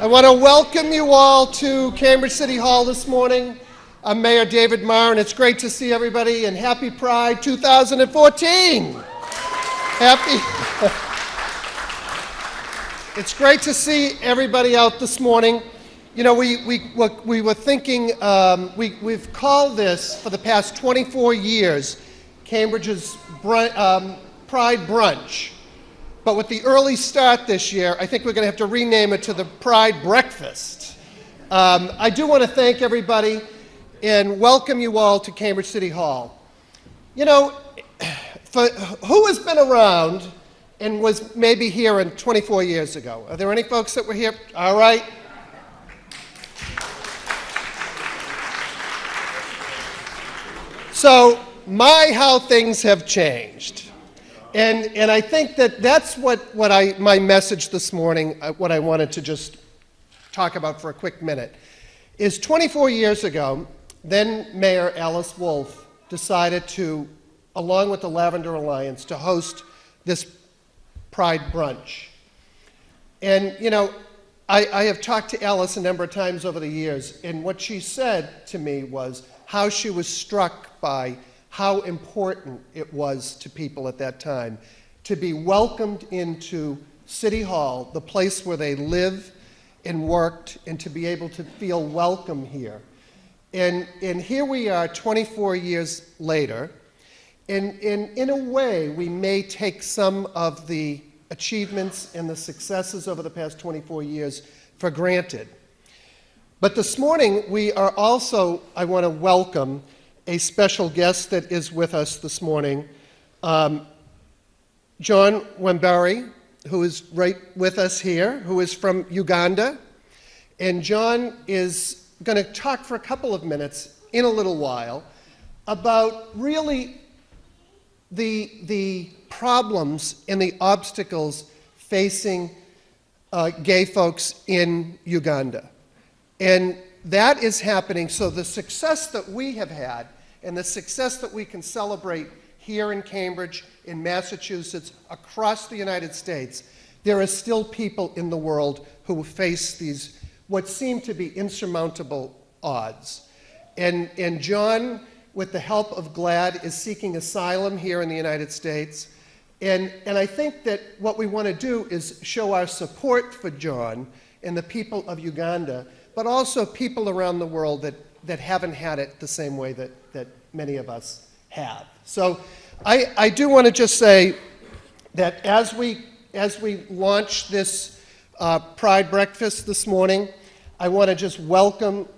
I want to welcome you all to Cambridge City Hall this morning. I'm Mayor David Marr, and it's great to see everybody, and Happy Pride 2014! It's great to see everybody out this morning. You know, we were thinking, we've called this, for the past 24 years, Cambridge's Pride Brunch. But with the early start this year, I think we're going to have to rename it to the Pride Breakfast. I do want to thank everybody and welcome you all to Cambridge City Hall. You know, for who has been around and was maybe here 24 years ago? Are there any folks that were here? All right. So, how things have changed. And I think that's my message this morning, what I wanted to just talk about for a quick minute, is 24 years ago, then Mayor Alice Wolf decided to, along with the Lavender Alliance, to host this Pride Brunch. And, you know, I have talked to Alice a number of times over the years, and what she said to me was how she was struck by how important it was to people at that time to be welcomed into City Hall, the place where they live and worked, and to be able to feel welcome here. And here we are 24 years later, and in a way we may take some of the achievements and the successes over the past 24 years for granted. But this morning I want to welcome a special guest that is with us this morning, John Wambere, who is right with us here, who is from Uganda. And John is going to talk for a couple of minutes in a little while about really the problems and the obstacles facing gay folks in Uganda. And that is happening, so the success that we have had and the success that we can celebrate here in Cambridge, in Massachusetts, across the United States, there are still people in the world who face these, what seem to be insurmountable odds. And John, with the help of GLAD, is seeking asylum here in the United States. And I think that what we want to do is show our support for John and the people of Uganda, but also people around the world that haven't had it the same way that many of us have. So I do want to just say that as we launch this Pride Breakfast this morning, I want to just welcome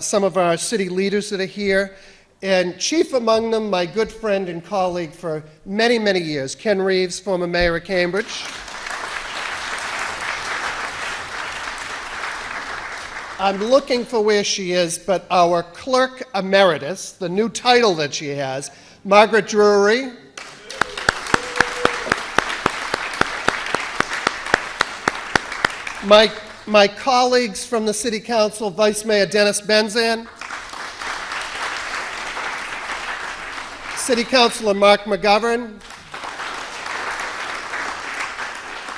some of our city leaders that are here, and chief among them, my good friend and colleague for many, many years, Ken Reeves, former mayor of Cambridge. I'm looking for where she is, but our clerk emeritus, the new title that she has, Margaret Drury. My colleagues from the City Council, Vice Mayor Dennis Benzan, City Councilor Mark McGovern,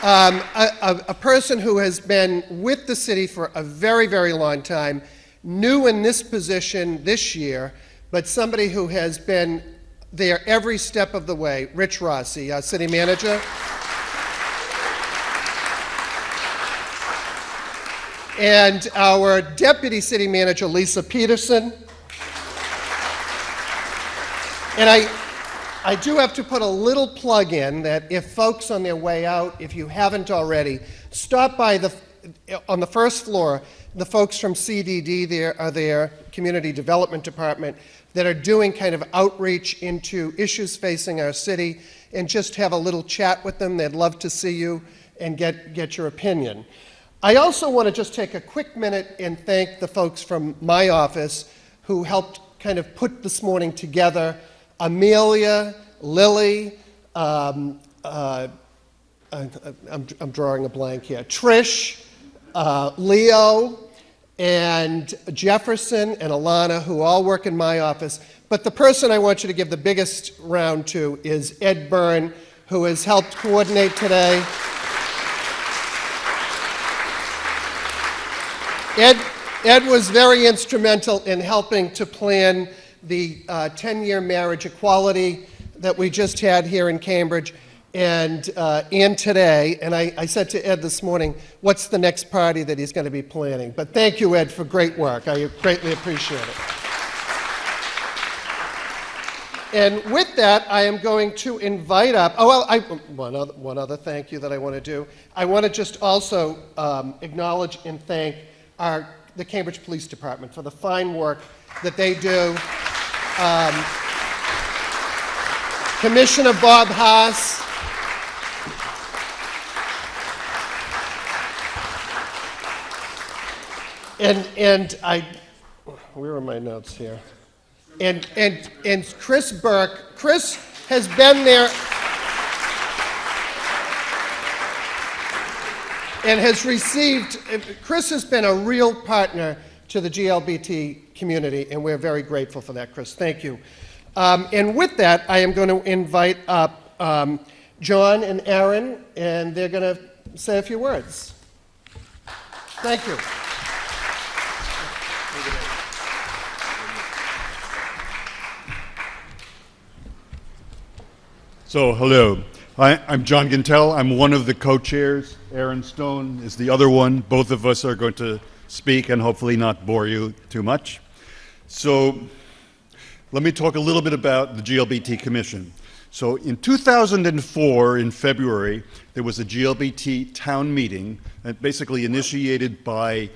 a person who has been with the city for a very, very long time, new in this position this year, but somebody who has been there every step of the way, Rich Rossi, our city manager. And our deputy city manager, Lisa Peterson. And I do have to put a little plug in that if folks on their way out, if you haven't already, stop by on the first floor, the folks from CDD are there, Community Development Department, that are doing kind of outreach into issues facing our city, and just have a little chat with them. They'd love to see you and get your opinion. I also want to just take a quick minute and thank the folks from my office who helped kind of put this morning together. Amelia, Lily, I'm drawing a blank here, Trish, Leo, and Jefferson and Alana, who all work in my office. But the person I want you to give the biggest round to is Ed Byrne, who has helped coordinate today. Ed, Ed was very instrumental in helping to plan the 10-year marriage equality that we just had here in Cambridge and today. And I said to Ed this morning, what's the next party that he's going to be planning? But thank you, Ed, for great work. I greatly appreciate it. And with that, I am going to invite up, one other thank you that I want to do. I want to just also acknowledge and thank the Cambridge Police Department for the fine work that they do. Commissioner Bob Haas, where are my notes here? And Chris Burke. Chris has been there and has received, Chris has been a real partner to the GLBT community, and we're very grateful for that, Chris. Thank you. And with that, I am going to invite up John and Aaron, and they're going to say a few words. Thank you. So, hello. I'm John Gintel. I'm one of the co-chairs. Aaron Stone is the other one. Both of us are going to speak and hopefully not bore you too much. So, let me talk a little bit about the GLBT Commission. So, in 2004, in February, there was a GLBT town meeting, basically initiated by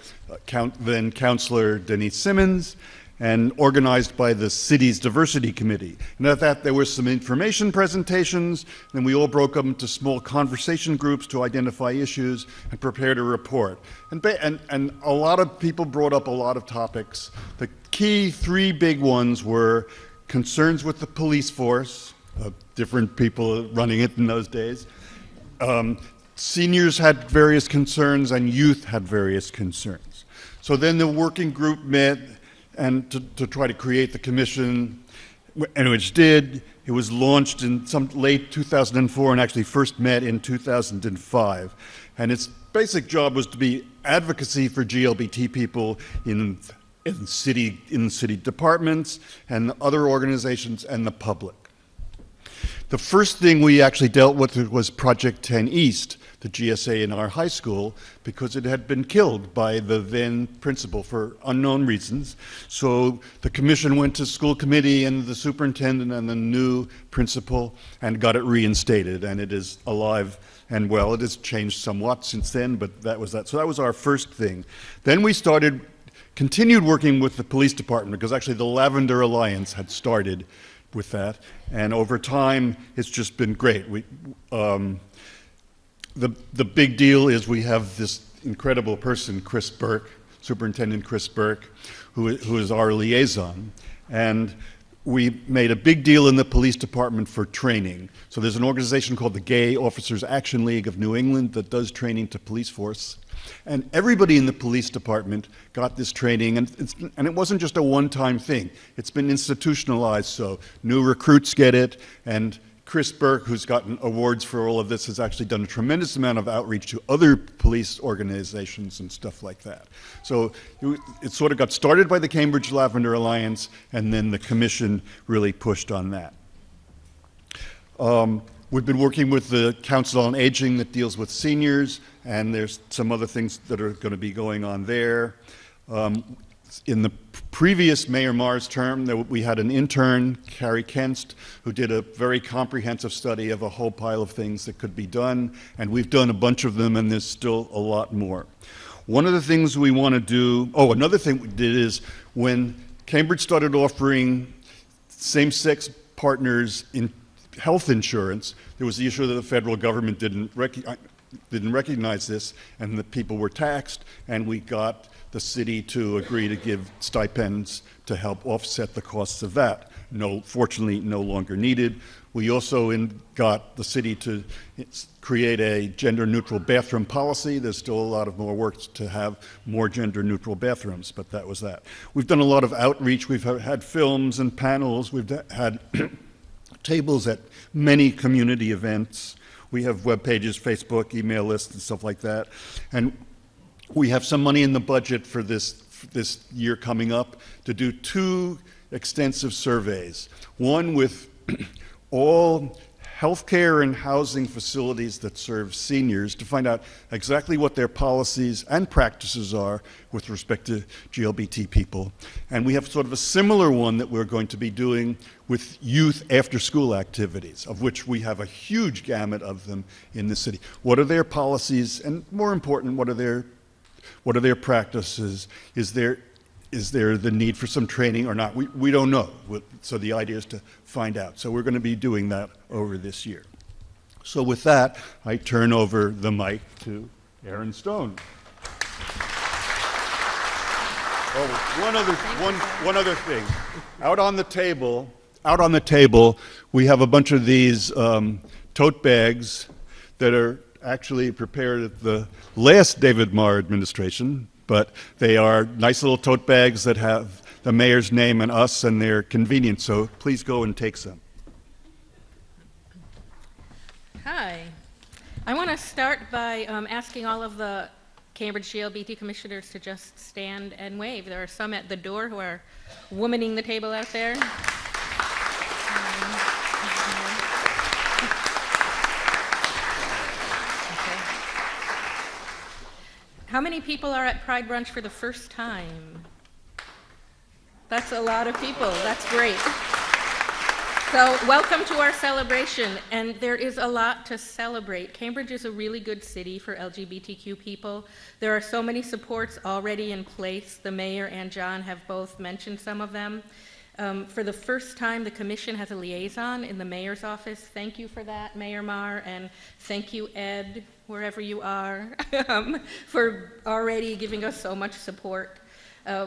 then Councillor Denise Simmons, and organized by the city's diversity committee. And at that, there were some information presentations, and we all broke up into small conversation groups to identify issues and prepared a report. And a lot of people brought up a lot of topics. The key three big ones were concerns with the police force, different people running it in those days. Seniors had various concerns, and youth had various concerns. So then the working group met and to try to create the commission, and which did. It was launched in some late 2004 and actually first met in 2005. And its basic job was to be advocacy for GLBT people in city departments and other organizations and the public. The first thing we actually dealt with was Project 10 East, the GSA in our high school, because it had been killed by the then principal for unknown reasons. So the commission went to school committee and the superintendent and the new principal and got it reinstated, and it is alive and well. It has changed somewhat since then, but that was that. So that was our first thing. Then we continued working with the police department, because actually the Lavender Alliance had started with that, and over time it's just been great. The big deal is we have this incredible person, Chris Burke, Superintendent Chris Burke, who is our liaison, and we made a big deal in the police department for training. So there's an organization called the Gay Officers Action League of New England that does training to police force. And everybody in the police department got this training, and it wasn't just a one-time thing. It's been institutionalized, so new recruits get it, and Chris Burke, who's gotten awards for all of this, has actually done a tremendous amount of outreach to other police organizations and stuff like that. So it sort of got started by the Cambridge Lavender Alliance, and then the commission really pushed on that. We've been working with the Council on Aging that deals with seniors, and there's some other things that are going to be going on there. In the previous Mayor Marr's term, we had an intern, Carrie Kenst, who did a very comprehensive study of a whole pile of things that could be done, and we've done a bunch of them, and there's still a lot more. One of the things we want to do, another thing we did is when Cambridge started offering same-sex partners in health insurance, there was the issue that the federal government didn't recognize this, and the people were taxed, and we got the city to agree to give stipends to help offset the costs of that. Fortunately, no longer needed. We also got the city to create a gender-neutral bathroom policy. There's still a lot of more work to have more gender-neutral bathrooms, but that was that. We've done a lot of outreach. We've had films and panels. We've had tables at many community events. We have web pages, Facebook, email lists, and stuff like that. And we have some money in the budget for this year coming up to do 2 extensive surveys. One with all healthcare and housing facilities that serve seniors to find out exactly what their policies and practices are with respect to GLBT people. And we have sort of a similar one that we're going to be doing with youth after-school activities, of which we have a huge gamut of them in the city. What are their policies, and more important, what are their practices? Is there the need for some training or not? We don't know. So the idea is to find out. So we're going to be doing that over this year. So with that, I turn over the mic to Aaron Stone. Oh, one other thing. Out on the table, we have a bunch of these tote bags that are actually prepared at the last David Marr administration, but they are nice little tote bags that have the mayor's name and us, and they're convenient, so please go and take some. Hi. I want to start by asking all of the Cambridge GLBT commissioners to just stand and wave. There are some at the door who are womaning the table out there. How many people are at Pride Brunch for the first time? That's a lot of people. That's great. So welcome to our celebration, and there is a lot to celebrate. Cambridge is a really good city for LGBTQ people. There are so many supports already in place. The mayor and John have both mentioned some of them. For the first time, the commission has a liaison in the mayor's office. Thank you for that, Mayor Marr, and thank you, Ed, wherever you are, for already giving us so much support.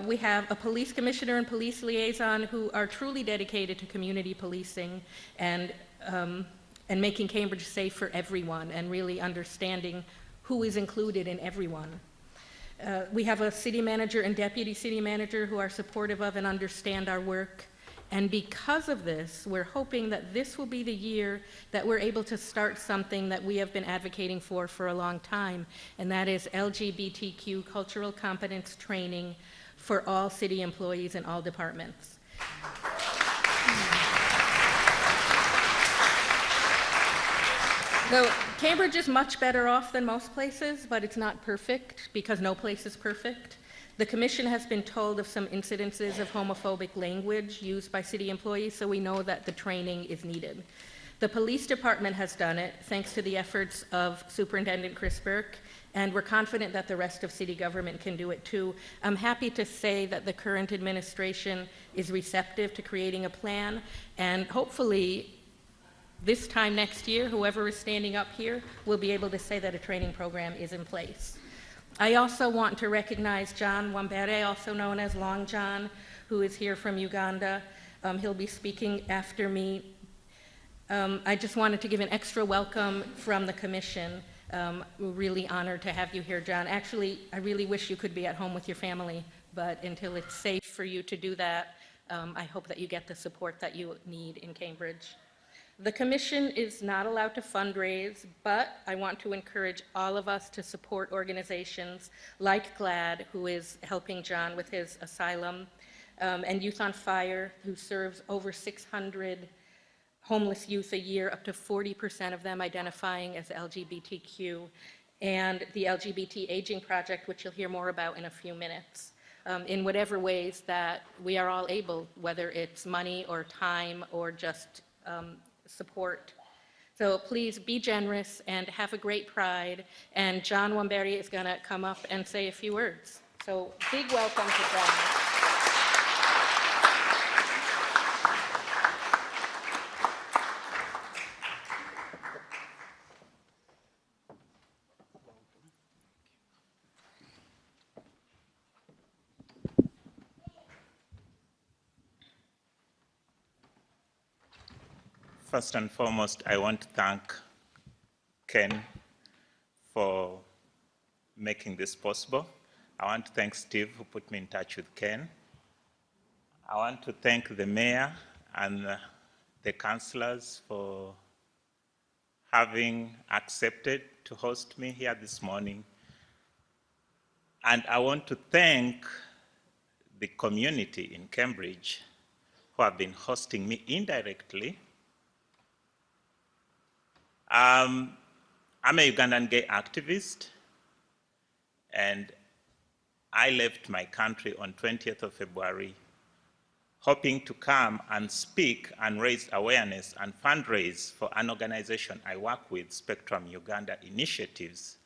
We have a police commissioner and police liaison who are truly dedicated to community policing and making Cambridge safe for everyone and really understanding who is included in everyone. We have a city manager and deputy city manager who are supportive of and understand our work. And because of this, we're hoping that this will be the year that we're able to start something that we have been advocating for a long time, and that is LGBTQ cultural competence training for all city employees in all departments. So Cambridge is much better off than most places, but it's not perfect because no place is perfect. The commission has been told of some incidences of homophobic language used by city employees, so we know that the training is needed. The police department has done it thanks to the efforts of Superintendent Chris Burke, and we're confident that the rest of city government can do it too. I'm happy to say that the current administration is receptive to creating a plan, and hopefully this time next year, whoever is standing up here will be able to say that a training program is in place. I also want to recognize John Wambere, also known as Long John, who is here from Uganda. He'll be speaking after me. I just wanted to give an extra welcome from the commission. We're really honored to have you here, John. Actually, I really wish you could be at home with your family, but until it's safe for you to do that, I hope that you get the support that you need in Cambridge. The commission is not allowed to fundraise, but I want to encourage all of us to support organizations like GLAD, who is helping John with his asylum, and Youth on Fire, who serves over 600 homeless youth a year, up to 40% of them identifying as LGBTQ, and the LGBT Aging Project, which you'll hear more about in a few minutes, in whatever ways that we are all able, whether it's money or time or just support. So please be generous and have a great Pride. And John Wambere is going to come up and say a few words. So big welcome to John. First and foremost, I want to thank Ken for making this possible. I want to thank Steve, who put me in touch with Ken. I want to thank the mayor and the councillors for having accepted to host me here this morning. And I want to thank the community in Cambridge who have been hosting me indirectly. I'm a Ugandan gay activist, and I left my country on 20th of February, hoping to come and speak and raise awareness and fundraise for an organization I work with, Spectrum Uganda Initiatives,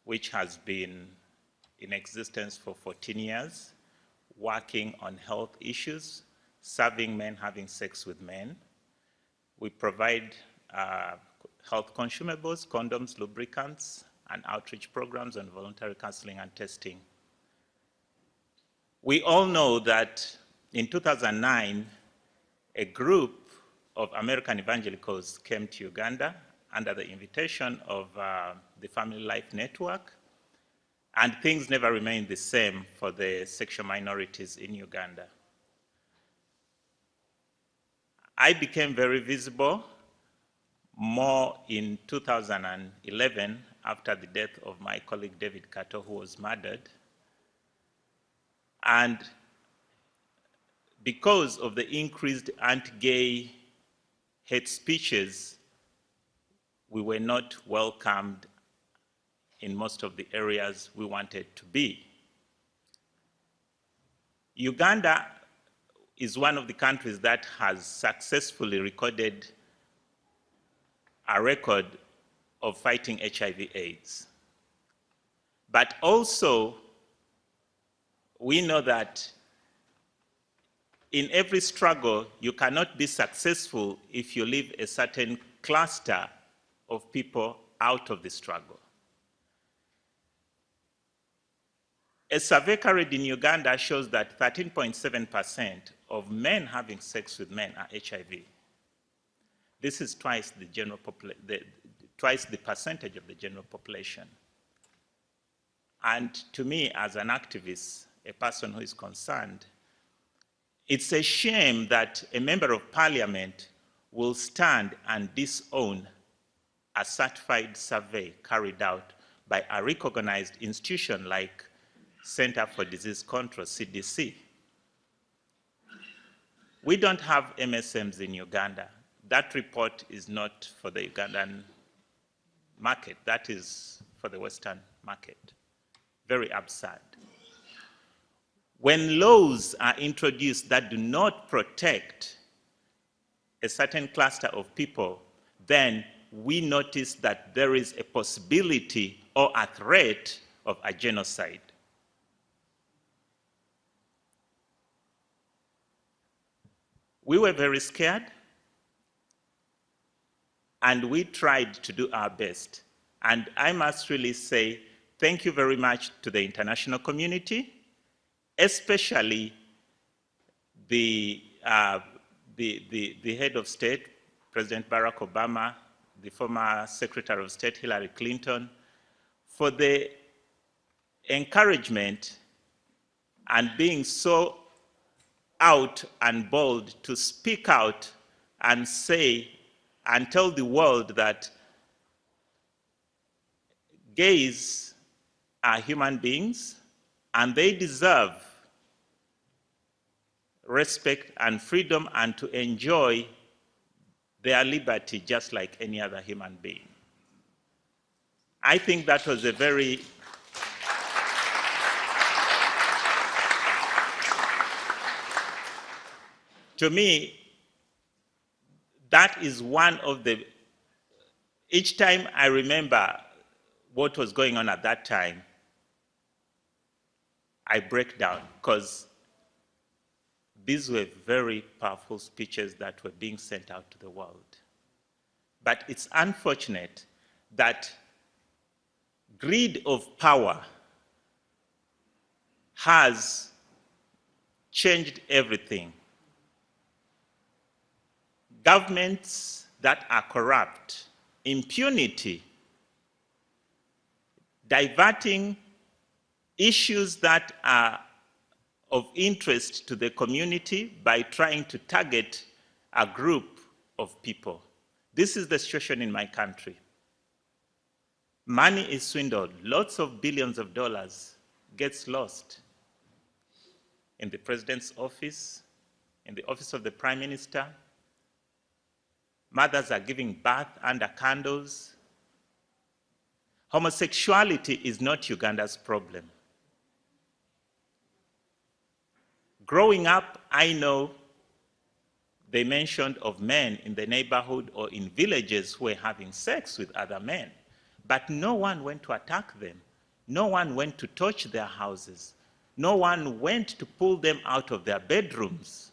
which has been in existence for 14 years, working on health issues, serving men having sex with men. We provide health consumables, condoms, lubricants, and outreach programs on voluntary counseling and testing. We all know that in 2009, a group of American evangelicals came to Uganda under the invitation of the Family Life Network, and things never remained the same for the sexual minorities in Uganda. I became very visible more in 2011 after the death of my colleague David Kato, who was murdered. And because of the increased anti-gay hate speeches, we were not welcomed in most of the areas we wanted to be. Uganda is one of the countries that has successfully recorded a record of fighting HIV/AIDS. But also, we know that in every struggle, you cannot be successful if you leave a certain cluster of people out of the struggle. A survey carried in Uganda shows that 13.7% of men having sex with men are HIV. This is twice the percentage of the general population. And to me, as an activist, a person who is concerned, it's a shame that a member of parliament will stand and disown a certified survey carried out by a recognized institution like Center for Disease Control, CDC. We don't have MSMs in Uganda. That report is not for the Ugandan market. That is for the Western market. Very absurd. When laws are introduced that do not protect a certain cluster of people, then we notice that there is a possibility or a threat of a genocide. We were very scared, and we tried to do our best. And I must really say thank you very much to the international community, especially the head of state, President Barack Obama, the former Secretary of State, Hillary Clinton, for the encouragement and being so out and bold to speak out and say and tell the world that gays are human beings and they deserve respect and freedom and to enjoy their liberty just like any other human being. I think that was a very to me, that is one of the, each time I remember what was going on at that time, I break down, because these were very powerful speeches that were being sent out to the world. But it's unfortunate that greed of power has changed everything. Governments that are corrupt, impunity, diverting issues that are of interest to the community by trying to target a group of people. This is the situation in my country. Money is swindled, lots of billions of dollars gets lost in the president's office, in the office of the prime minister. Mothers are giving birth under candles. Homosexuality is not Uganda's problem. Growing up, I know they mentioned of men in the neighborhood or in villages who were having sex with other men, but no one went to attack them. No one went to torch their houses. No one went to pull them out of their bedrooms.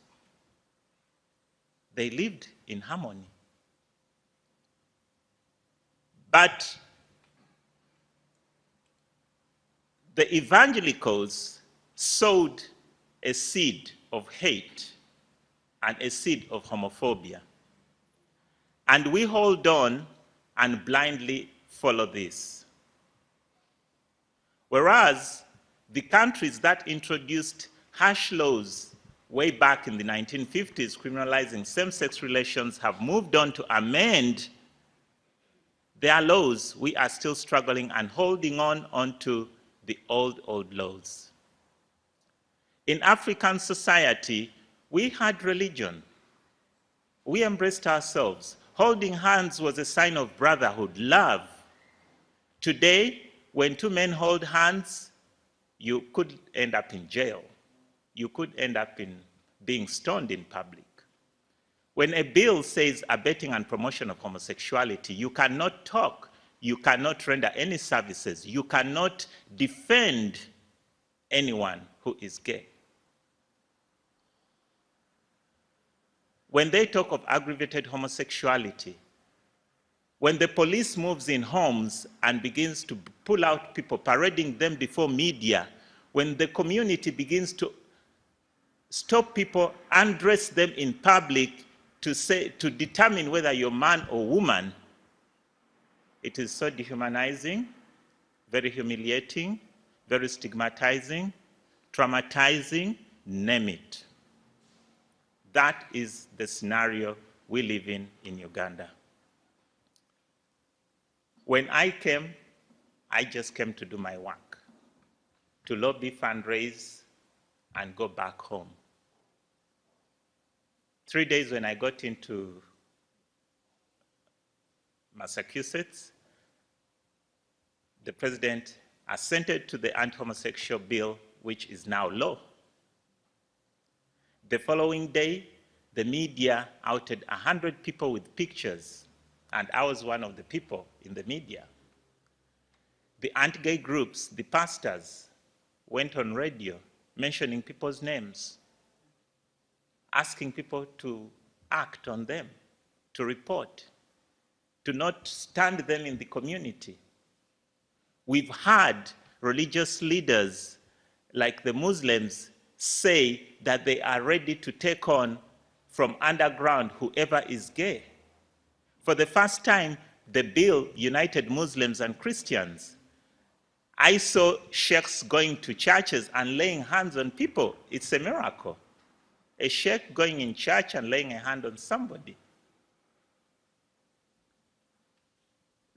They lived in harmony. But the evangelicals sowed a seed of hate and a seed of homophobia. And we hold on and blindly follow this. Whereas the countries that introduced harsh laws way back in the 1950s criminalizing same-sex relations have moved on to amend their laws. We are still struggling and holding on to the old laws. In African society, we had religion. We embraced ourselves. Holding hands was a sign of brotherhood, love. Today, when two men hold hands, you could end up in jail. You could end up in being stoned in public. When a bill says abetting and promotion of homosexuality, you cannot talk, you cannot render any services, you cannot defend anyone who is gay. When they talk of aggravated homosexuality, when the police moves in homes and begins to pull out people, parading them before media, when the community begins to stop people, undress them in public to determine whether you're man or woman, it is so dehumanizing, very humiliating, very stigmatizing, traumatizing, name it. That is the scenario we live in Uganda. When I came, I just came to do my work, to lobby, fundraise, and go back home. 3 days when I got into Massachusetts, the president assented to the anti-homosexual bill, which is now law. The following day, the media outed 100 people with pictures, and I was one of the people in the media. The anti-gay groups, the pastors, went on radio mentioning people's names, asking people to act on them, to report, to not stand them in the community. We've had religious leaders like the Muslims say that they are ready to take on from underground whoever is gay. For the first time, the bill united Muslims and Christians. I saw sheikhs going to churches and laying hands on people. It's a miracle. A sheikh going in church and laying a hand on somebody.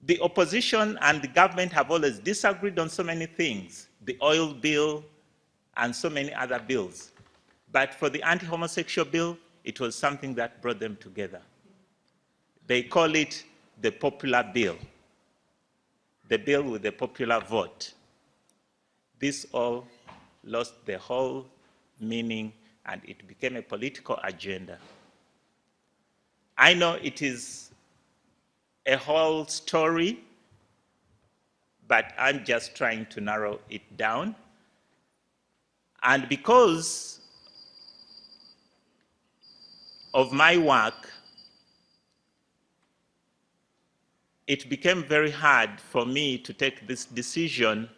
The opposition and the government have always disagreed on so many things, the oil bill and so many other bills. But for the anti-homosexual bill, it was something that brought them together. They call it the popular bill, the bill with the popular vote. This all lost the whole meaning and it became a political agenda. I know it is a whole story, but I'm just trying to narrow it down. And because of my work, it became very hard for me to take this decision,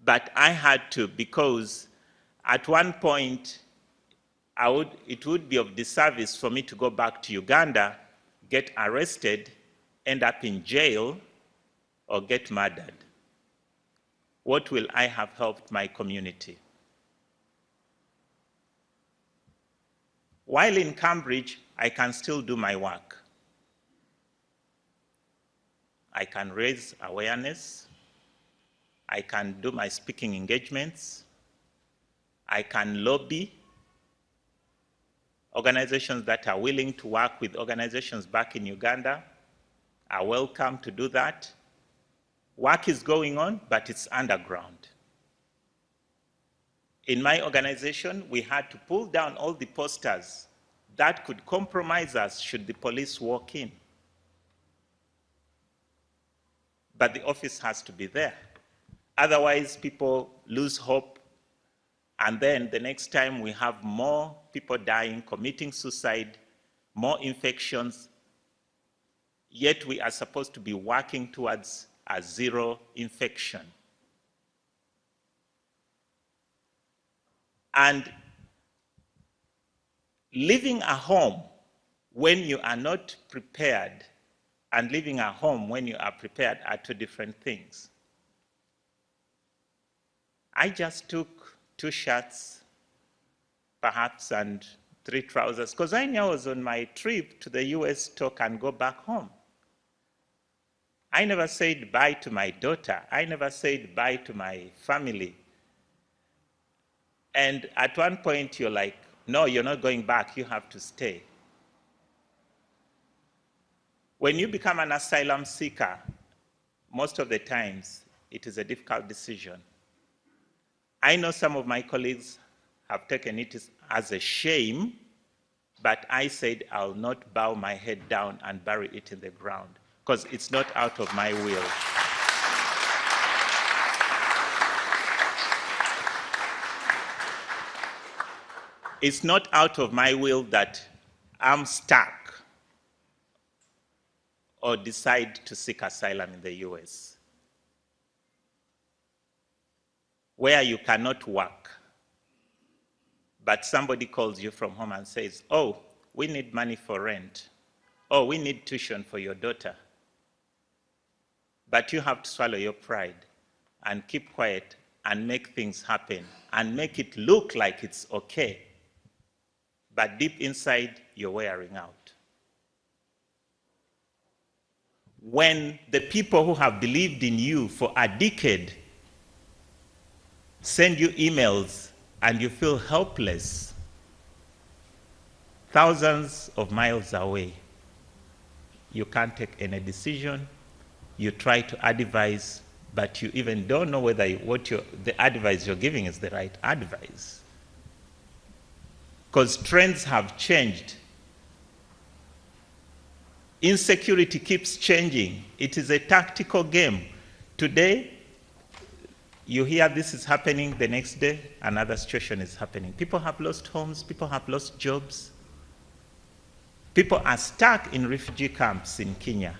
but I had to, because at one point it would be of disservice for me to go back to Uganda, get arrested, end up in jail, or get murdered. What will I have helped my community? While in Cambridge, I can still do my work. I can raise awareness. I can do my speaking engagements. I can lobby. Organizations that are willing to work with organizations back in Uganda are welcome to do that. Work is going on, but it's underground. In my organization, we had to pull down all the posters that could compromise us should the police walk in. But the office has to be there. Otherwise, people lose hope, and then the next time we have more people dying, committing suicide, more infections, yet we are supposed to be working towards a zero infection. And leaving a home when you are not prepared and leaving a home when you are prepared are two different things. I just took 2 shirts, perhaps, and 3 trousers, because I knew I was on my trip to the US to talk and go back home. I never said bye to my daughter. I never said bye to my family. And at one point, you're like, no, you're not going back. You have to stay. When you become an asylum seeker, most of the times, it is a difficult decision. I know some of my colleagues have taken it as a shame, but I said I'll not bow my head down and bury it in the ground, because it's not out of my will. It's not out of my will that I'm stuck or decide to seek asylum in the US, where you cannot work, but somebody calls you from home and says, oh, we need money for rent. Oh, we need tuition for your daughter. But you have to swallow your pride and keep quiet and make things happen and make it look like it's okay. But deep inside, you're wearing out. When the people who have believed in you for a decade send you emails and you feel helpless, thousands of miles away, you can't take any decision. You try to advise, but you even don't know whether the advice you're giving is the right advice. Because trends have changed. Insecurity keeps changing. It is a tactical game. Today, you hear this is happening, the next day, another situation is happening. People have lost homes, people have lost jobs. People are stuck in refugee camps in Kenya.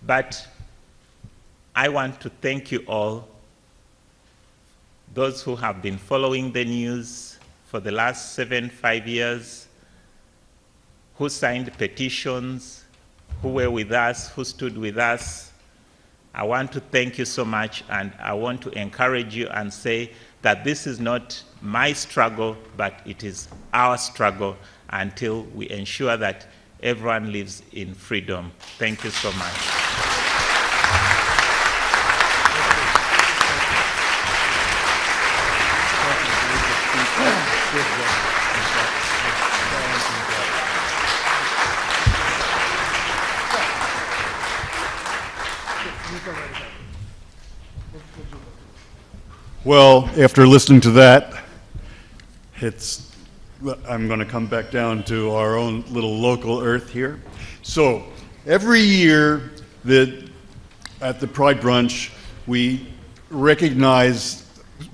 But I want to thank you all, those who have been following the news for the last 5 years, who signed petitions, who were with us, who stood with us. I want to thank you so much, and I want to encourage you and say that this is not my struggle, but it is our struggle until we ensure that everyone lives in freedom. Thank you so much. Well, after listening to that, I'm going to come back down to our own little local earth here. So every year at the Pride Brunch, we recognize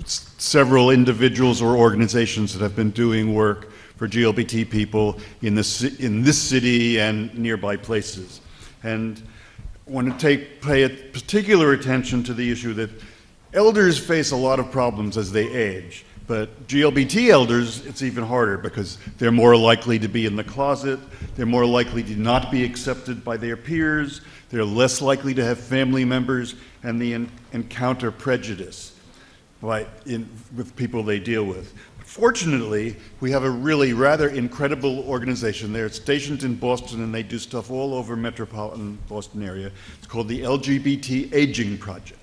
several individuals or organizations that have been doing work for GLBT people in this city and nearby places. And I want to pay particular attention to the issue that elders face a lot of problems as they age, but GLBT elders, it's even harder because they're more likely to be in the closet, they're more likely to not be accepted by their peers, they're less likely to have family members, and they encounter prejudice with people they deal with. Fortunately, we have a really rather incredible organization. They're stationed in Boston, and they do stuff all over metropolitan Boston area. It's called the LGBT Aging Project.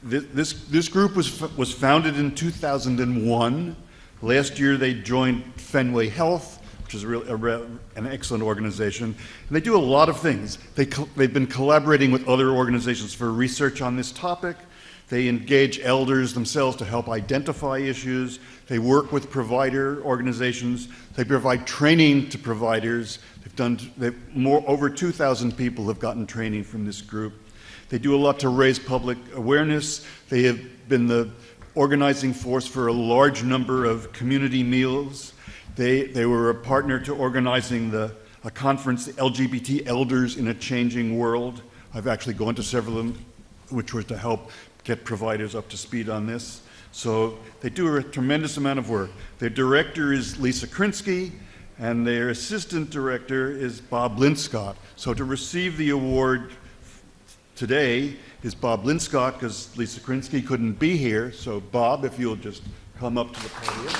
This group was founded in 2001. Last year, they joined Fenway Health, which is an excellent organization. And they do a lot of things. They've been collaborating with other organizations for research on this topic. They engage elders themselves to help identify issues. They work with provider organizations. They provide training to providers. Over 2,000 people have gotten training from this group. They do a lot to raise public awareness. They have been the organizing force for a large number of community meals. They were a partner to organizing a conference, the LGBT Elders in a Changing World. I've actually gone to several of them, which was to help get providers up to speed on this. So they do a tremendous amount of work. Their director is Lisa Krinsky, and their assistant director is Bob Linscott. So to receive the award today is Bob Linscott, because Lisa Krinsky couldn't be here. So Bob, if you'll just come up to the podium.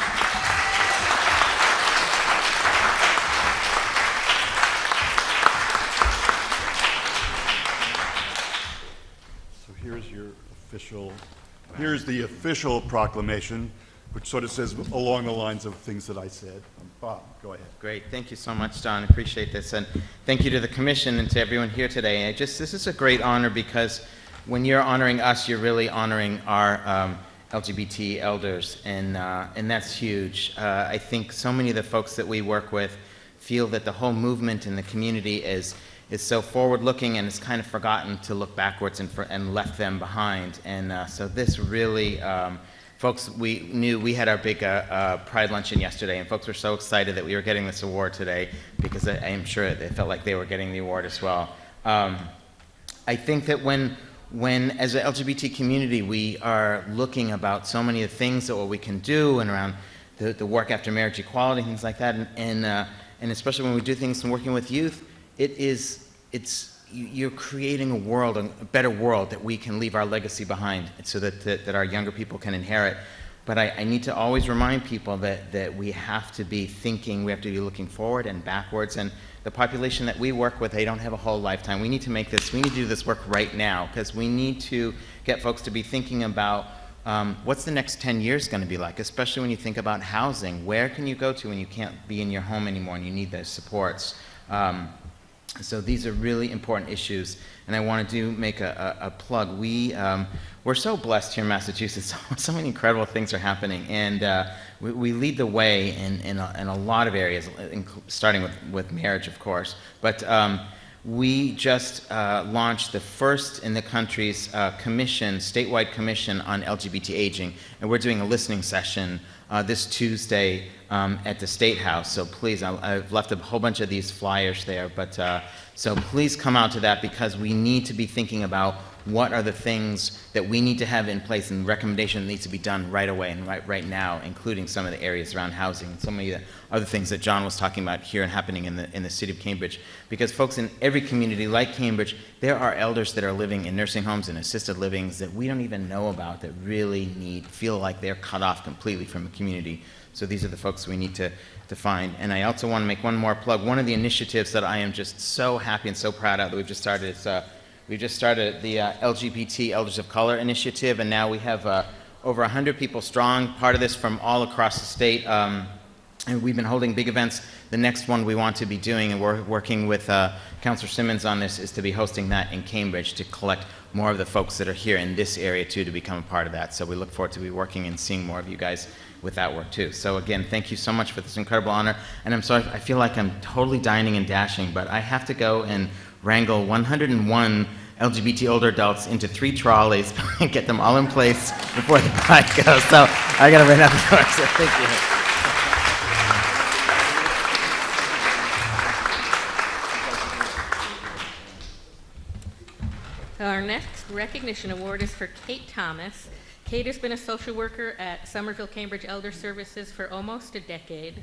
So here's the official proclamation, which sort of says along the lines of things that I said. Bob, go ahead. Great. Thank you so much, Don. I appreciate this. And thank you to the Commission and to everyone here today. This is a great honor, because when you're honoring us, you're really honoring our LGBT elders, and that's huge. I think so many of the folks that we work with feel that the whole movement in the community is so forward-looking, and it's kind of forgotten to look backwards and left them behind. And so this really, folks, we knew we had our big Pride luncheon yesterday, and folks were so excited that we were getting this award today, because I am sure they felt like they were getting the award as well. I think that when as an LGBT community, we are looking about so many of the things that what we can do, and around the work after marriage equality, things like that, and especially when we do things and working with youth, you're creating a world, a better world, that we can leave our legacy behind, so that our younger people can inherit. But I need to always remind people that we have to be thinking, we have to be looking forward and backwards. And the population that we work with, they don't have a whole lifetime. We need to do this work right now, because we need to get folks to be thinking about what's the next 10 years going to be like, especially when you think about housing. Where can you go to when you can't be in your home anymore and you need those supports? So these are really important issues, and I want to make a plug. We're so blessed here in Massachusetts. So many incredible things are happening, and we lead the way in a lot of areas, starting with marriage, of course. But we just launched the first in the country's statewide commission on LGBT aging, and we're doing a listening session this Tuesday at the State House. So please, I've left a whole bunch of these flyers there, but so please come out to that, because we need to be thinking about what are the things that we need to have in place, and recommendation needs to be done right away and right now, including some of the areas around housing and some of the other things that John was talking about here and happening in the city of Cambridge. Because folks, in every community like Cambridge, there are elders that are living in nursing homes and assisted livings that we don't even know about, that really feel like they're cut off completely from the community. So these are the folks we need to find. And I also want to make one more plug. One of the initiatives that I am just so happy and so proud of that we've just started is we've just started the LGBT Elders of Color initiative, and now we have over 100 people strong, part of this from all across the state. And we've been holding big events. The next one we want to be doing, and we're working with Councillor Simmons on this, is to be hosting that in Cambridge, to collect more of the folks that are here in this area too, to become a part of that. So we look forward to be working and seeing more of you guys with that work too. So again, thank you so much for this incredible honor. And I'm sorry, I feel like I'm totally dining and dashing, but I have to go and wrangle 101 LGBT older adults into 3 trolleys and get them all in place before the pride goes. So I gotta run out the door, so thank you. Our next recognition award is for Kate Thomas. Kate has been a social worker at Somerville Cambridge Elder Services for almost a decade.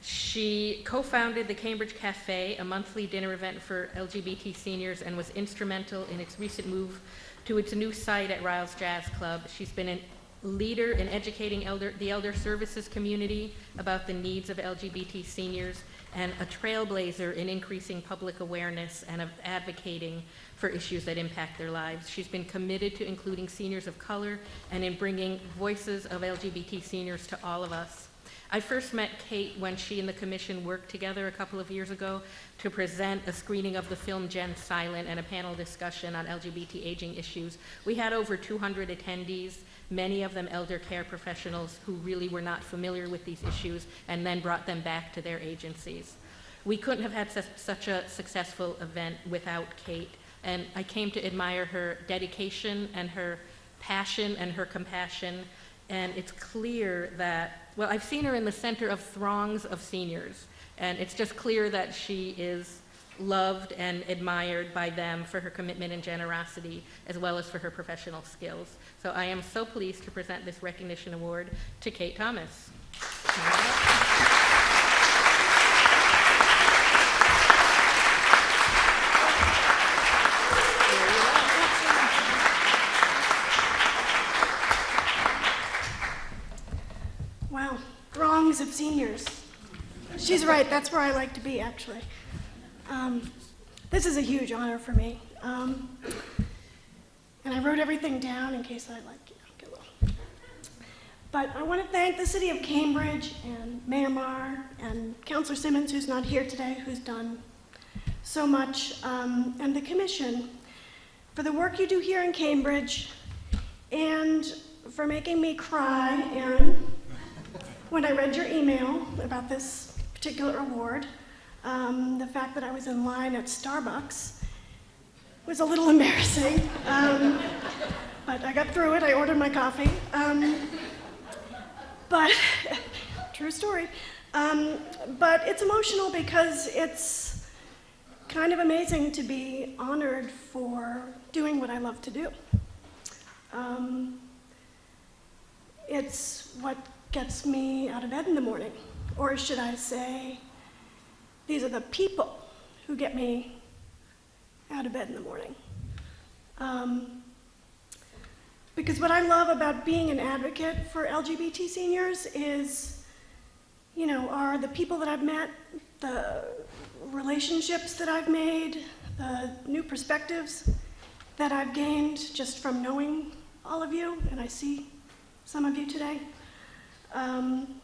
She co-founded the Cambridge Cafe, a monthly dinner event for LGBT seniors, and was instrumental in its recent move to its new site at Riles Jazz Club. She's been an leader in educating the elder services community about the needs of LGBT seniors, and a trailblazer in increasing public awareness and of advocating for issues that impact their lives. She's been committed to including seniors of color and in bringing voices of LGBT seniors to all of us. I first met Kate when she and the commission worked together a couple of years ago to present a screening of the film Jen Silent and a panel discussion on LGBT aging issues. We had over 200 attendees, many of them elder care professionals who really were not familiar with these issues and then brought them back to their agencies. We couldn't have had such a successful event without Kate, and I came to admire her dedication and her passion and her compassion. And it's clear that, well, I've seen her in the center of throngs of seniors, and it's just clear that she is loved and admired by them for her commitment and generosity, as well as for her professional skills. So I am so pleased to present this recognition award to Kate Thomas. Wow, throngs of seniors. She's right, that's where I like to be, actually. This is a huge honor for me. And I wrote everything down in case I get a little. But I want to thank the city of Cambridge and Mayor Marr and Councillor Simmons, who's not here today, who's done so much, and the commission for the work you do here in Cambridge and for making me cry, Aaron, when I read your email about this particular award. The fact that I was in line at Starbucks was a little embarrassing, but I got through it. I ordered my coffee. But, true story. But it's emotional because it's kind of amazing to be honored for doing what I love to do. It's what gets me out of bed in the morning, or should I say, these are the people who get me out of bed in the morning. Because what I love about being an advocate for LGBT seniors is, are the people that I've met, the relationships that I've made, the new perspectives that I've gained just from knowing all of you, and I see some of you today. And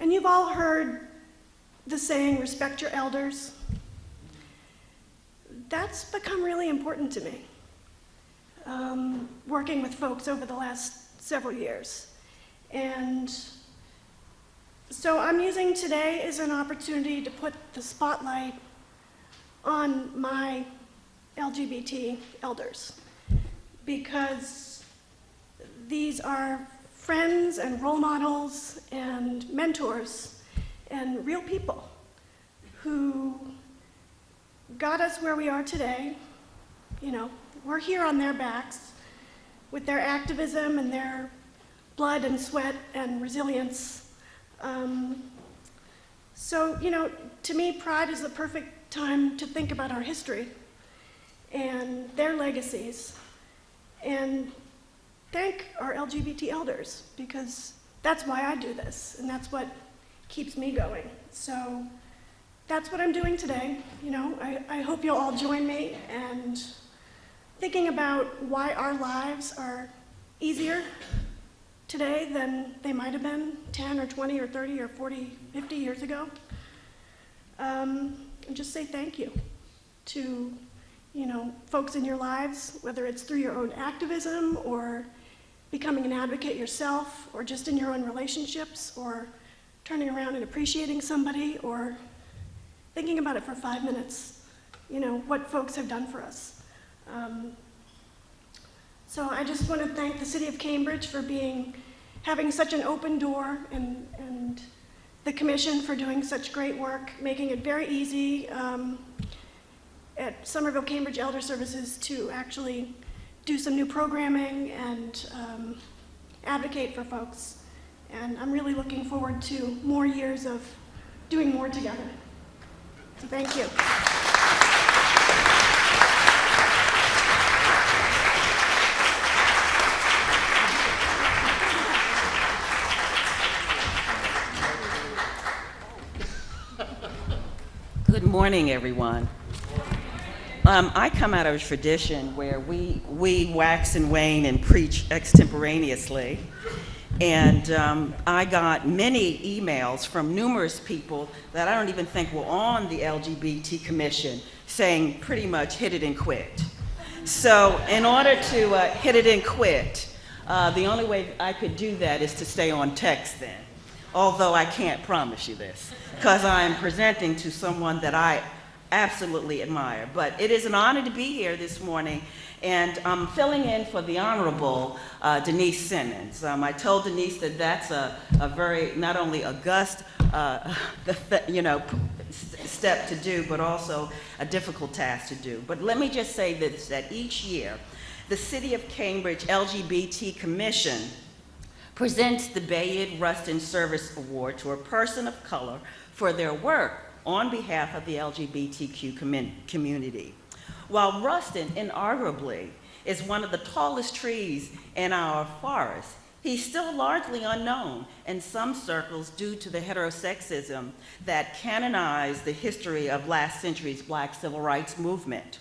you've all heard the saying, respect your elders. That's become really important to me, working with folks over the last several years. And so I'm using today as an opportunity to put the spotlight on my LGBT elders, because these are friends and role models and mentors and real people who got us where we are today. We're here on their backs with their activism and their blood and sweat and resilience. So, to me, Pride is the perfect time to think about our history and their legacies and thank our LGBT elders, because that's why I do this, and that's what keeps me going. So that's what I'm doing today. I hope you'll all join me and thinking about why our lives are easier today than they might have been 10 or 20 or 30 or 40, 50 years ago. And just say thank you to folks in your lives, whether it's through your own activism or becoming an advocate yourself, or just in your own relationships, or turning around and appreciating somebody, or thinking about it for 5 minutes, what folks have done for us. So I just want to thank the City of Cambridge for having such an open door, and the Commission for doing such great work, making it very easy at Somerville Cambridge Elder Services to actually do some new programming and advocate for folks. And I'm really looking forward to more years of doing more together. So thank you. morning, everyone. I come out of a tradition where we wax and wane and preach extemporaneously. And I got many emails from numerous people that I don't even think were on the LGBT Commission saying pretty much hit it and quit. So in order to hit it and quit, the only way I could do that is to stay on text then, although I can't promise you this, because I am presenting to someone that I absolutely admire. But it is an honor to be here this morning, and I'm filling in for the Honorable Denise Simmons. I told Denise that that's a very, not only august, step to do, but also a difficult task to do. But let me just say this, that each year, the City of Cambridge LGBT Commission presents the Bayard Rustin Service Award to a person of color for their work on behalf of the LGBTQ community. While Rustin, inarguably, is one of the tallest trees in our forest, he's still largely unknown in some circles due to the heterosexism that canonized the history of last century's Black civil rights movement.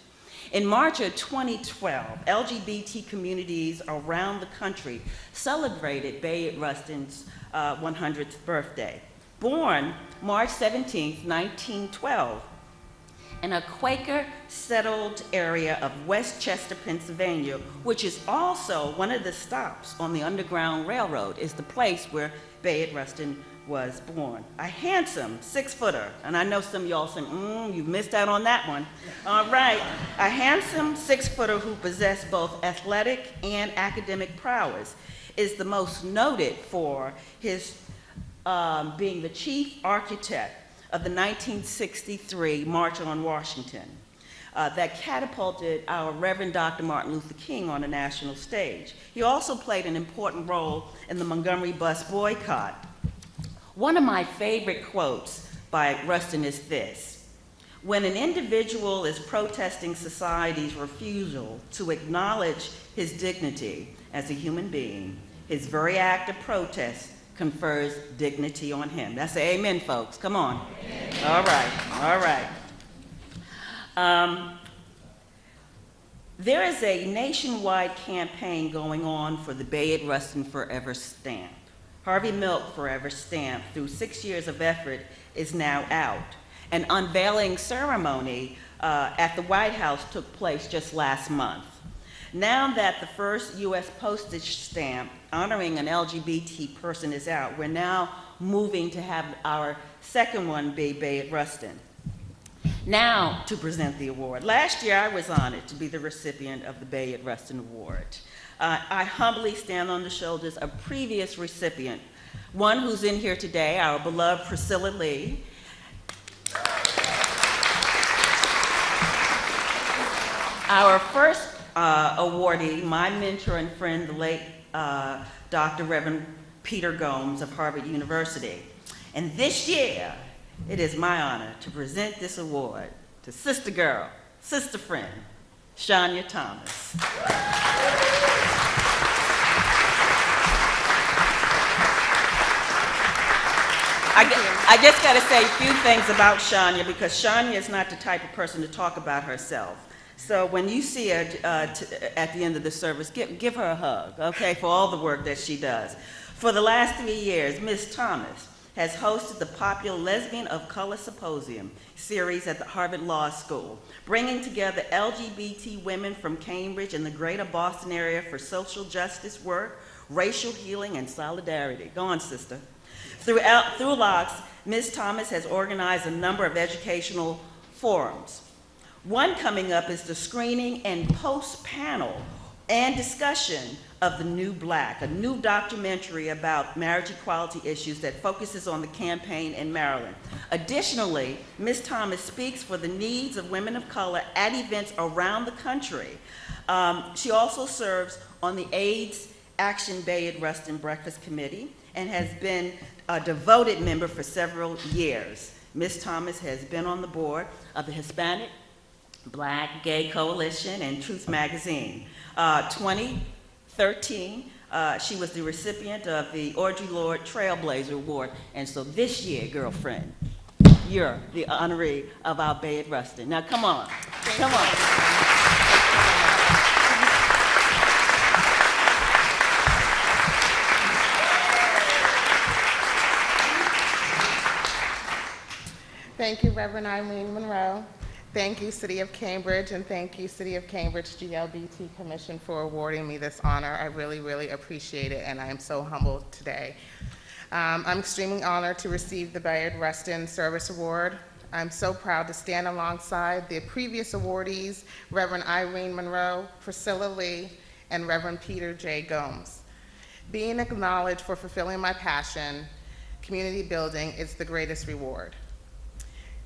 In March of 2012, LGBT communities around the country celebrated Bayard Rustin's 100th birthday. Born March 17, 1912, in a Quaker settled area of Westchester, Pennsylvania, which is also one of the stops on the Underground Railroad, is the place where Bayard Rustin was born. A handsome 6-footer, and I know some of y'all saying, you missed out on that one. All right, a handsome 6-footer who possessed both athletic and academic prowess, is the most noted for his being the chief architect of the 1963 March on Washington that catapulted our Reverend Dr. Martin Luther King on a national stage. He also played an important role in the Montgomery bus boycott. One of my favorite quotes by Rustin is this: "When an individual is protesting society's refusal to acknowledge his dignity as a human being, his very act of protest confers dignity on him." That's an amen, folks. Come on. Amen. All right, all right. There is a nationwide campaign going on for the Bayard Rustin Forever stamp. Harvey Milk Forever stamp, through 6 years of effort, is now out. An unveiling ceremony at the White House took place just last month. Now that the first U.S. postage stamp honoring an LGBT person is out, we're now moving to have our second one be Bayard Rustin. Now to present the award. Last year I was honored to be the recipient of the Bayard Rustin Award. I humbly stand on the shoulders of previous recipient, one who's in here today, our beloved Priscilla Lee. Our first awardee, my mentor and friend, the late Dr. Reverend Peter Gomes of Harvard University. And this year, it is my honor to present this award to sister girl, sister friend, Shania Thomas. I just got to say a few things about Shania, because Shania is not the type of person to talk about herself. So when you see her at the end of the service, give her a hug, okay, for all the work that she does. For the last 3 years, Ms. Thomas has hosted the popular Lesbian of Color Symposium series at the Harvard Law School, bringing together LGBT women from Cambridge and the greater Boston area for social justice work, racial healing, and solidarity. Go on, sister. Through LOCS, Ms. Thomas has organized a number of educational forums. One coming up is the screening and post-panel and discussion of The New Black, a new documentary about marriage equality issues that focuses on the campaign in Maryland. Additionally, Ms. Thomas speaks for the needs of women of color at events around the country. She also serves on the AIDS Action Bayard Rustin Breakfast Committee and has been a devoted member for several years. Ms. Thomas has been on the board of the Hispanic Black Gay Coalition and Truth Magazine. 2013, she was the recipient of the Audre Lorde Trailblazer Award. And so this year, girlfriend, you're the honoree of our Bayard Rustin. Now, come on. Come on. Thank you, Reverend Irene Monroe. Thank you, City of Cambridge, and thank you, City of Cambridge GLBT Commission, for awarding me this honor. I really, really appreciate it, and I am so humbled today. I'm extremely honored to receive the Bayard Rustin Service Award. I'm so proud to stand alongside the previous awardees, Reverend Irene Monroe, Priscilla Lee, and Reverend Peter J. Gomes. Being acknowledged for fulfilling my passion, community building, is the greatest reward.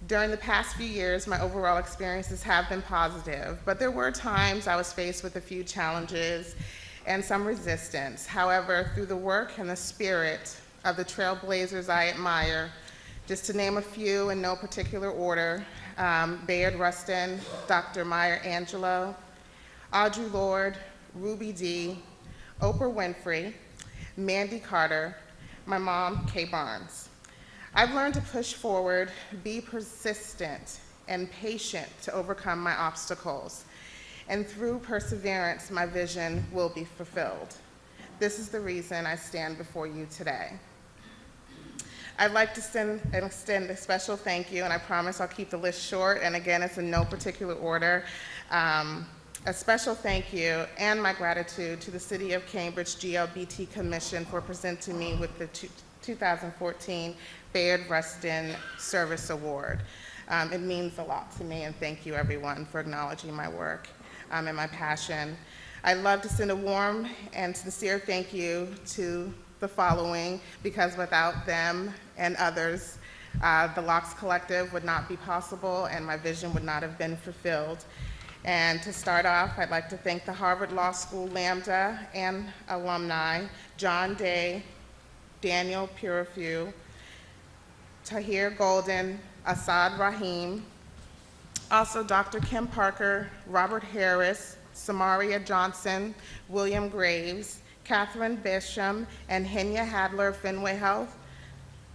During the past few years, my overall experiences have been positive, but there were times I was faced with a few challenges and some resistance. However, through the work and the spirit of the trailblazers I admire, just to name a few in no particular order, Bayard Rustin, Dr. Maya Angelou, Audre Lorde, Ruby Dee, Oprah Winfrey, Mandy Carter, my mom, Kay Barnes. I've learned to push forward, be persistent, and patient to overcome my obstacles. And through perseverance, my vision will be fulfilled. This is the reason I stand before you today. I'd like to extend a special thank you, and I promise I'll keep the list short, and again, it's in no particular order. A special thank you and my gratitude to the City of Cambridge GLBT Commission for presenting me with the 2014 Bayard Rustin Service Award. It means a lot to me, and thank you everyone for acknowledging my work and my passion. I'd love to send a warm and sincere thank you to the following, because without them and others, the Locks Collective would not be possible and my vision would not have been fulfilled. And to start off, I'd like to thank the Harvard Law School Lambda and alumni, John Day, Daniel Purifew, Tahir Golden, Asad Rahim, also Dr. Kim Parker, Robert Harris, Samaria Johnson, William Graves, Catherine Bisham, and Henya Hadler of Fenway Health,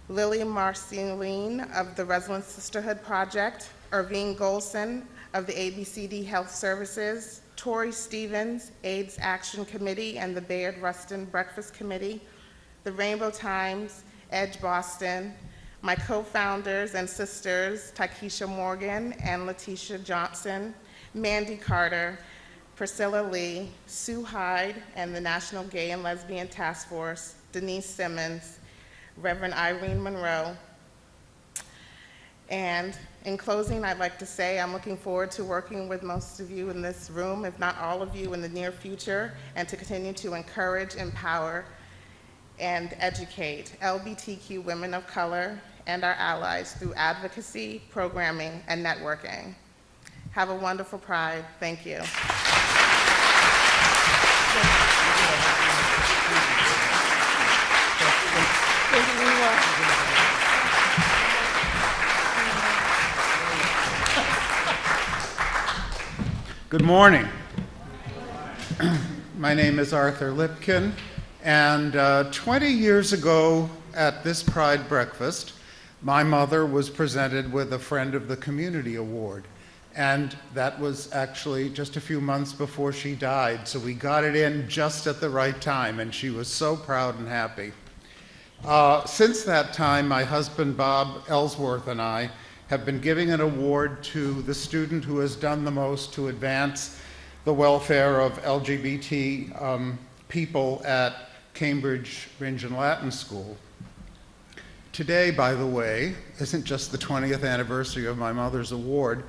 Lily Marceline of the Resident Sisterhood Project, Irvine Golson of the ABCD Health Services, Tori Stevens, AIDS Action Committee, and the Bayard Rustin Breakfast Committee, the Rainbow Times, Edge Boston, my co-founders and sisters, Takesha Morgan and Letitia Johnson, Mandy Carter, Priscilla Lee, Sue Hyde, and the National Gay and Lesbian Task Force, Denise Simmons, Reverend Irene Monroe. And in closing, I'd like to say I'm looking forward to working with most of you in this room, if not all of you, in the near future, and to continue to encourage, empower, and educate LGBTQ women of color and our allies through advocacy, programming, and networking. Have a wonderful Pride. Thank you. Good morning. My name is Arthur Lipkin, and 20 years ago at this Pride breakfast, my mother was presented with a Friend of the Community Award, and that was actually just a few months before she died, so we got it in just at the right time, and she was so proud and happy. Since that time, my husband Bob Ellsworth and I have been giving an award to the student who has done the most to advance the welfare of LGBT people at Cambridge Ringe Latin School. Today, by the way, isn't just the 20th anniversary of my mother's award.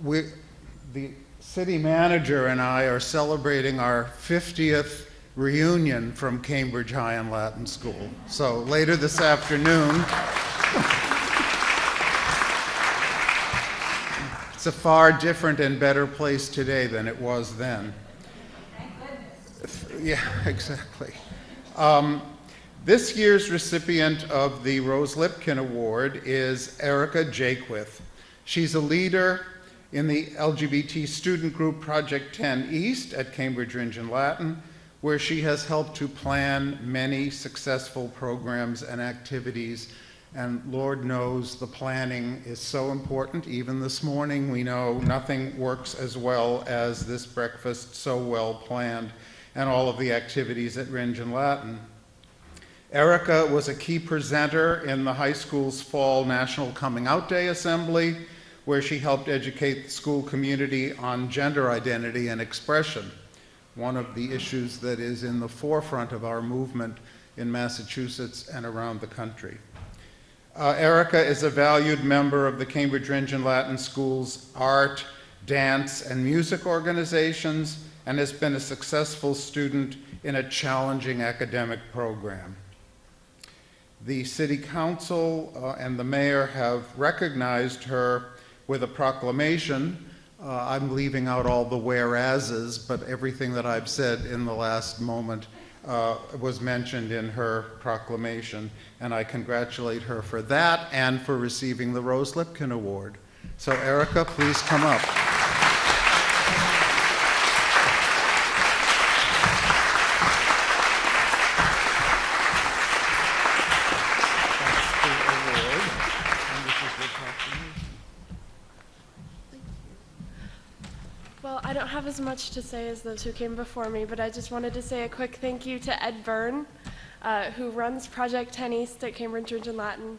The city manager and I are celebrating our 50th reunion from Cambridge High and Latin School. So later this afternoon, it's a far different and better place today than it was then. Thank goodness. Yeah, exactly. This year's recipient of the Rose Lipkin Award is Erica Jaquith. She's a leader in the LGBT student group Project 10 East at Cambridge Ringe Latin, where she has helped to plan many successful programs and activities And Lord knows the planning is so important. Even this morning, we know nothing works as well as this breakfast, so well planned, and all of the activities at Ringe and Latin. Erica was a key presenter in the high school's Fall National Coming Out Day Assembly, where she helped educate the school community on gender identity and expression, one of the issues that is in the forefront of our movement in Massachusetts and around the country. Erica is a valued member of the Cambridge Ringe and Latin School's art, dance, and music organizations, and has been a successful student in a challenging academic program. The City Council and the Mayor have recognized her with a proclamation. I'm leaving out all the whereases, but everything that I've said in the last moment was mentioned in her proclamation, and I congratulate her for that and for receiving the Rose Lipkin Award. So Erica, please come up. Well, I don't have as much to say as those who came before me, but I just wanted to say a quick thank you to Ed Byrne, who runs Project 10 East at Cambridge Ringe and Latin.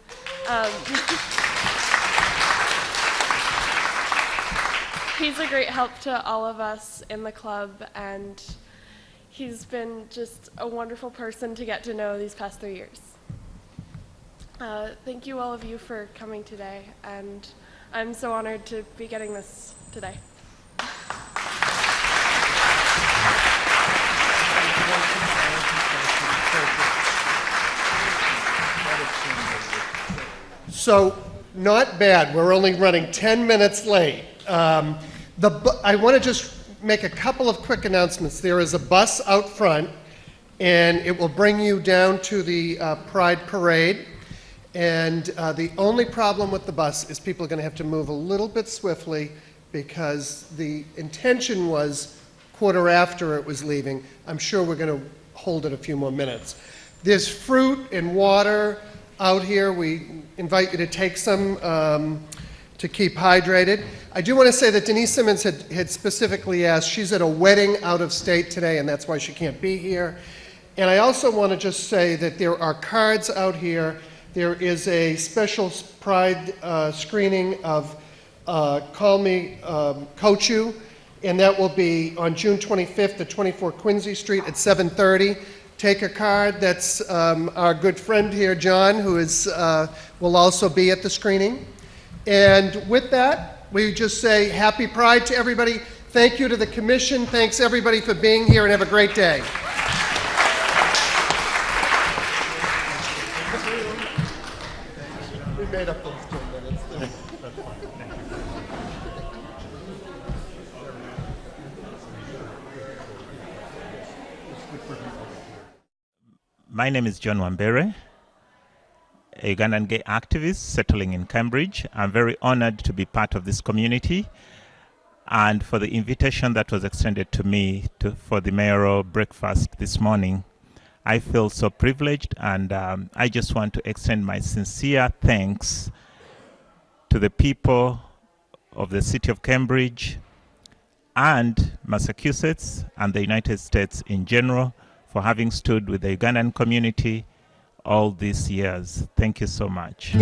He's a great help to all of us in the club, and he's been just a wonderful person to get to know these past 3 years. Thank you all of you for coming today, and I'm so honored to be getting this today. So, not bad. We're only running 10 minutes late. I want to just make a couple of quick announcements. There is a bus out front, and it will bring you down to the Pride Parade. And the only problem with the bus is people are going to have to move a little bit swiftly, because the intention was quarter after it was leaving. I'm sure we're going to hold it a few more minutes. There's fruit and water out here. We invite you to take some to keep hydrated. I do want to say that Denise Simmons had specifically asked, she's at a wedding out of state today, and that's why she can't be here. And I also want to just say that there are cards out here. There is a special Pride screening of Call Me Coach You, and that will be on June 25th at 24 Quincy Street at 7:30. Take a card. That's our good friend here, John, who is, will also be at the screening. And with that, we just say Happy Pride to everybody. Thank you to the Commission. Thanks everybody for being here, and have a great day. We made up those 2 minutes. My name is John Wambere, a Ugandan gay activist settling in Cambridge. I'm very honored to be part of this community and for the invitation that was extended to me for the mayoral breakfast this morning. I feel so privileged, and I just want to extend my sincere thanks to the people of the city of Cambridge and Massachusetts and the United States in general for having stood with the Ugandan community all these years. Thank you so much.